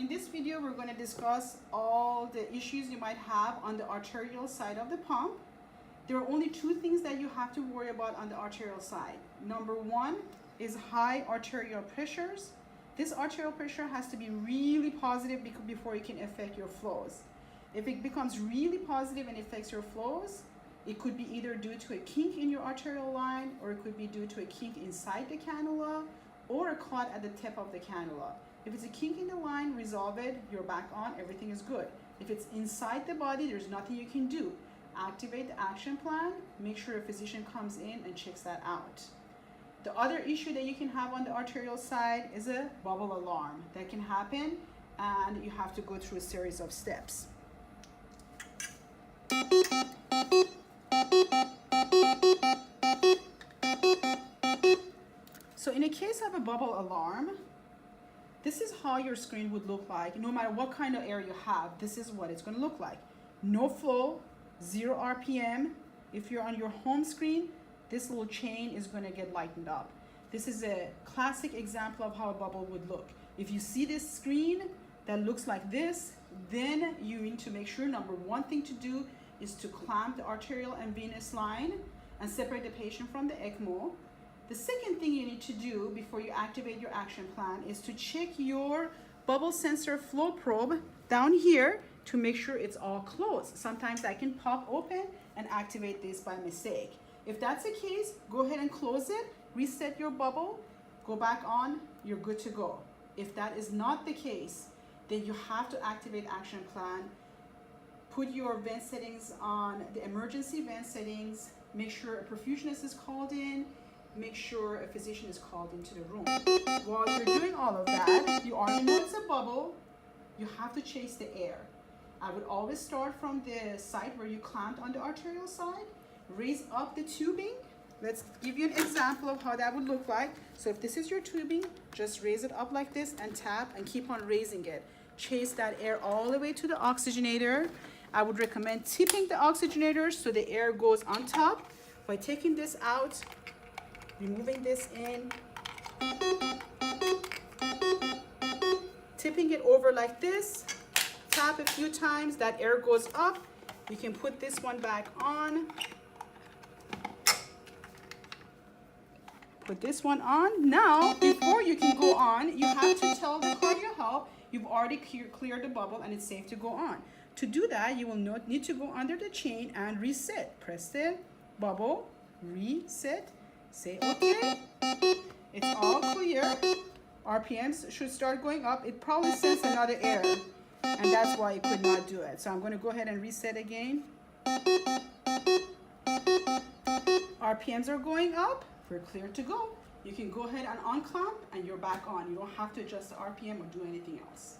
In this video, we're going to discuss all the issues you might have on the arterial side of the pump. There are only two things that you have to worry about on the arterial side. Number one is high arterial pressures. This arterial pressure has to be really positive before it can affect your flows. If it becomes really positive and affects your flows, it could be either due to a kink in your arterial line, or it could be due to a kink inside the cannula, or a clot at the tip of the cannula. If it's a kink in the line, resolve it, you're back on, everything is good. If it's inside the body, there's nothing you can do. Activate the action plan, make sure a physician comes in and checks that out. The other issue that you can have on the arterial side is a bubble alarm. That can happen, and you have to go through a series of steps. So in a case of a bubble alarm, this is how your screen would look like. No matter what kind of air you have, this is what it's going to look like. No flow, 0 RPM. If you're on your home screen, this little chain is going to get lightened up. This is a classic example of how a bubble would look. If you see this screen that looks like this, then you need to make sure, number one thing to do is to clamp the arterial and venous line and separate the patient from the ECMO. The second thing you need to do before you activate your action plan is to check your bubble sensor flow probe down here to make sure it's all closed. Sometimes that can pop open and activate this by mistake. If that's the case, go ahead and close it, reset your bubble, go back on, you're good to go. If that is not the case, then you have to activate action plan. Put your vent settings on the emergency vent settings, make sure a perfusionist is called in, make sure a physician is called into the room. While you're doing all of that, you already know it's a bubble, you have to chase the air. I would always start from the side where you clamped on the arterial side, raise up the tubing. Let's give you an example of how that would look like. So if this is your tubing, just raise it up like this and tap and keep on raising it. Chase that air all the way to the oxygenator. I would recommend tipping the oxygenator so the air goes on top. By taking this out, removing this in, tipping it over like this, tap a few times, that air goes up. You can put this one back on. Put this one on. Now, before you can go on, you have to tell the cardio help you've already cleared the bubble and it's safe to go on. To do that, you will need to go under the chain and reset. Press the bubble, reset, say okay. It's all clear. RPMs should start going up. It probably sends another error, and that's why it could not do it. So I'm going to go ahead and reset again. RPMs are going up. We're clear to go. You can go ahead and unclamp and you're back on. You don't have to adjust the RPM or do anything else.